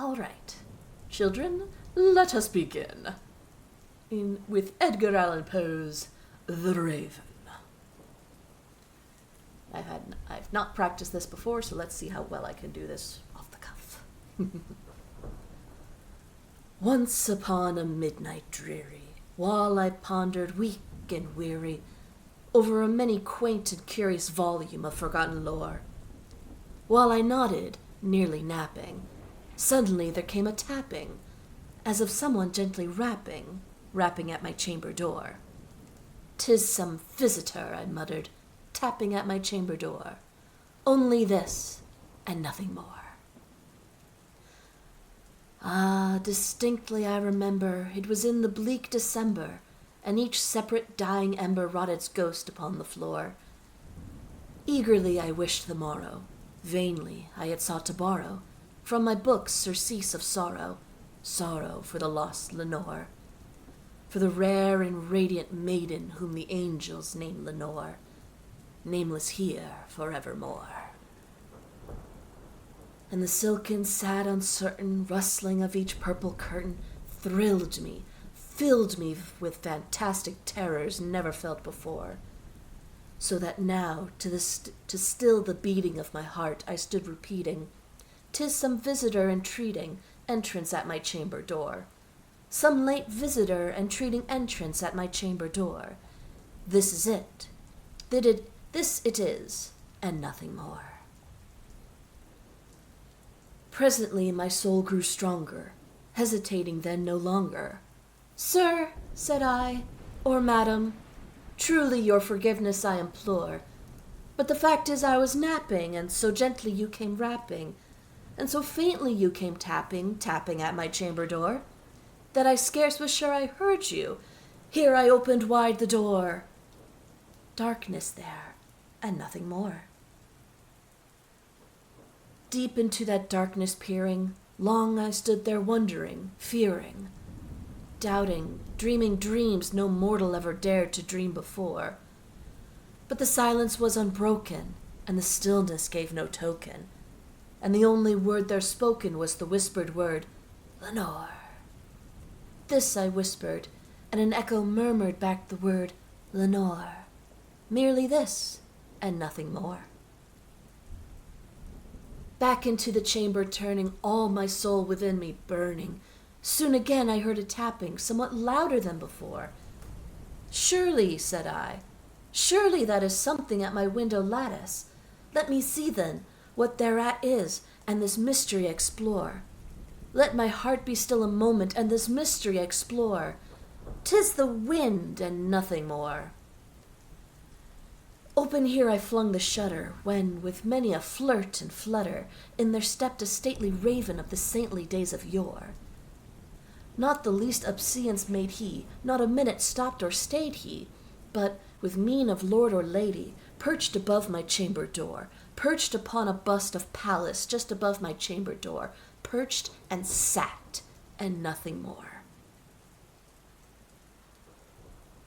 All right, children, let us begin. With Edgar Allan Poe's The Raven. I've not practiced this before, so let's see how well I can do this off the cuff. Once upon a midnight dreary, while I pondered weak and weary over a many quaint and curious volume of forgotten lore, while I nodded, nearly napping, suddenly there came a tapping, as of someone gently rapping at my chamber door. "'Tis some visitor," I muttered, tapping at my chamber door. "Only this, and nothing more." Ah, distinctly I remember it was in the bleak December, and each separate dying ember wrought its ghost upon the floor. Eagerly I wished the morrow, vainly I had sought to borrow from my books surcease of sorrow, sorrow for the lost Lenore, for the rare and radiant maiden whom the angels name Lenore, nameless here forevermore. And the silken, sad, uncertain rustling of each purple curtain thrilled me, filled me with fantastic terrors never felt before, so that now, to still the beating of my heart, I stood repeating, "'Tis some visitor entreating entrance at my chamber door. Some late visitor entreating entrance at my chamber door. This is it. This it is, and nothing more." Presently my soul grew stronger, hesitating then no longer. "Sir," said I, "or madam, truly your forgiveness I implore, but the fact is I was napping, and so gently you came rapping, and so faintly you came tapping at my chamber door, that I scarce was sure I heard you. Here I opened wide the door. Darkness there, and nothing more." Deep into that darkness peering, long I stood there wondering, fearing, doubting, dreaming dreams no mortal ever dared to dream before. But the silence was unbroken, and the stillness gave no token, and the only word there spoken was the whispered word, "Lenore." This I whispered, and an echo murmured back the word, "Lenore." Merely this, and nothing more. Back into the chamber turning, all my soul within me burning, soon again I heard a tapping, somewhat louder than before. "Surely," said I, "surely that is something at my window lattice. Let me see then what thereat is, and this mystery explore. Let my heart be still a moment, and this mystery explore. 'Tis the wind, and nothing more." Open here I flung the shutter, when, with many a flirt and flutter, in there stepped a stately raven of the saintly days of yore. Not the least obeisance made he, not a minute stopped or stayed he, but, with mien of lord or lady, perched above my chamber door, perched upon a bust of Pallas just above my chamber door, perched and sat, and nothing more.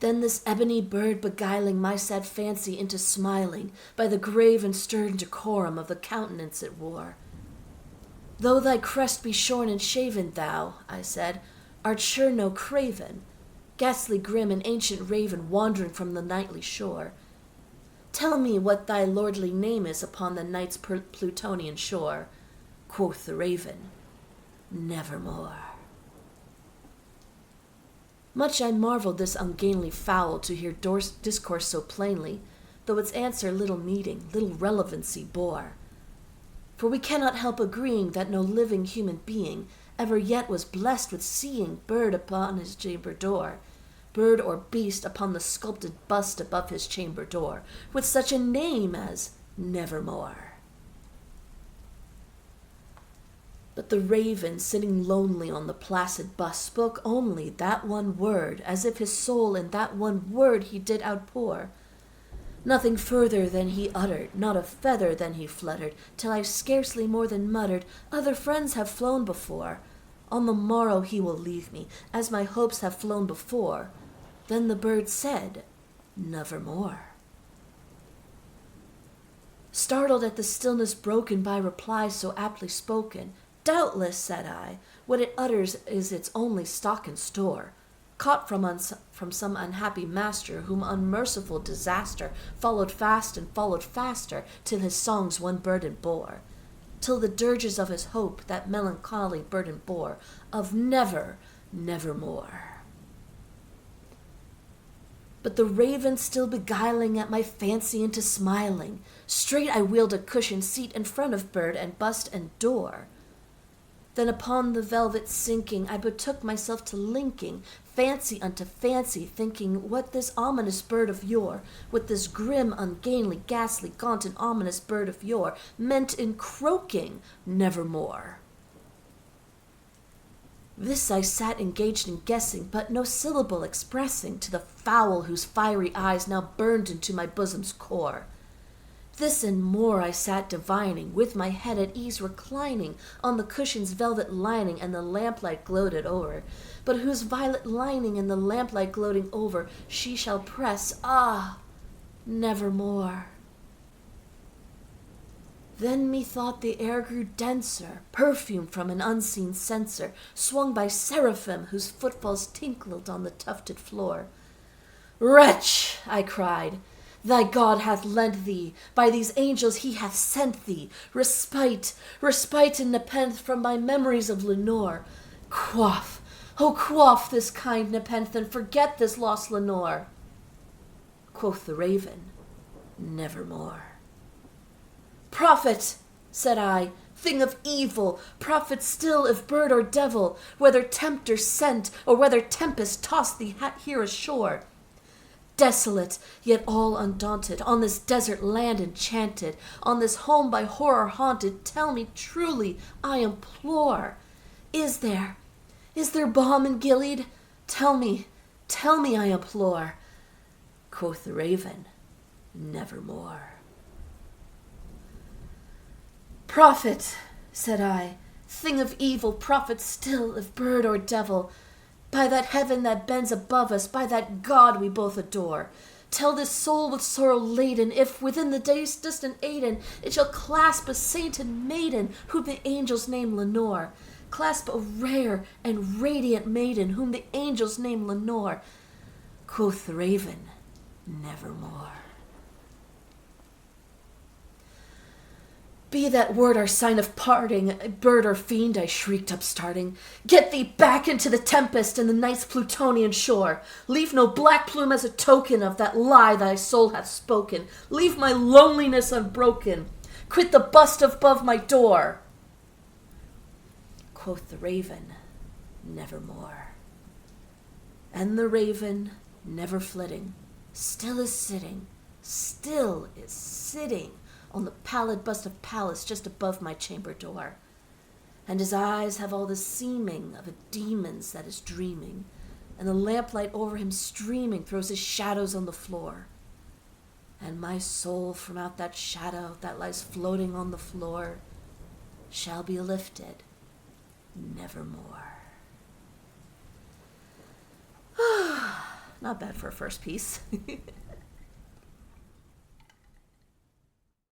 Then this ebony bird beguiling my sad fancy into smiling by the grave and stern decorum of the countenance it wore. "Though thy crest be shorn and shaven, thou," I said, "art sure no craven, ghastly grim and ancient raven wandering from the nightly shore. Tell me what thy lordly name is upon the night's Plutonian shore." Quoth the raven, "Nevermore." Much I marveled this ungainly fowl to hear discourse so plainly, though its answer little meaning, little relevancy bore. For we cannot help agreeing that no living human being ever yet was blessed with seeing bird upon his chamber door, bird or beast upon the sculpted bust above his chamber door, with such a name as Nevermore. But the raven, sitting lonely on the placid bust, spoke only that one word, as if his soul in that one word he did outpour. Nothing further than he uttered, not a feather than he fluttered, till I scarcely more than muttered, "Other friends have flown before. On the morrow he will leave me, as my hopes have flown before." Then the bird said, "Nevermore." Startled at the stillness broken by reply so aptly spoken, Doubtless, said I, what it utters is its only stock and store, caught from some unhappy master, whom unmerciful disaster followed fast and followed faster, till his songs one burden bore, till the dirges of his hope that melancholy burden bore, of never, nevermore. But the raven still beguiling at my fancy into smiling, straight I wheeled a cushioned seat in front of bird and bust and door. Then upon the velvet sinking, I betook myself to linking fancy unto fancy, thinking what this ominous bird of yore, what this grim, ungainly, ghastly, gaunt, and ominous bird of yore meant in croaking nevermore. This I sat engaged in guessing, but no syllable expressing to the fowl whose fiery eyes now burned into my bosom's core. This and more I sat divining, with my head at ease reclining on the cushion's velvet lining, and the lamplight gloated o'er, but whose violet lining and the lamplight gloating over she shall press, nevermore. Then methought the air grew denser, perfume from an unseen censer, swung by seraphim whose footfalls tinkled on the tufted floor. Wretch, I cried, thy God hath lent thee, by these angels he hath sent thee, respite, respite and nepenthe from my memories of Lenore. Quaff, quaff this kind nepenthe, and forget this lost Lenore. Quoth the raven, nevermore. Prophet, said I, thing of evil, prophet still if bird or devil, whether tempter sent, or whether tempest tossed thee here ashore. Desolate, yet all undaunted, on this desert land enchanted, on this home by horror haunted, tell me truly, I implore, is there balm in Gilead? Tell me, I implore. Quoth the raven, nevermore. Prophet, said I, thing of evil, prophet still, if bird or devil, by that heaven that bends above us, by that God we both adore, tell this soul with sorrow laden, if within the day's distant Aden it shall clasp a sainted maiden, whom the angels name Lenore, clasp a rare and radiant maiden, whom the angels name Lenore. Quoth the raven, nevermore. Be that word our sign of parting, bird or fiend, I shrieked upstarting. Get thee back into the tempest and the night's Plutonian shore. Leave no black plume as a token of that lie thy soul hath spoken. Leave my loneliness unbroken. Quit the bust above my door. Quoth the raven, nevermore. And the raven, never flitting, still is sitting on the pallid bust of Pallas just above my chamber door. And his eyes have all the seeming of a demon's that is dreaming, and the lamplight over him streaming throws his shadows on the floor. And my soul from out that shadow that lies floating on the floor shall be lifted nevermore. Not bad for a first piece.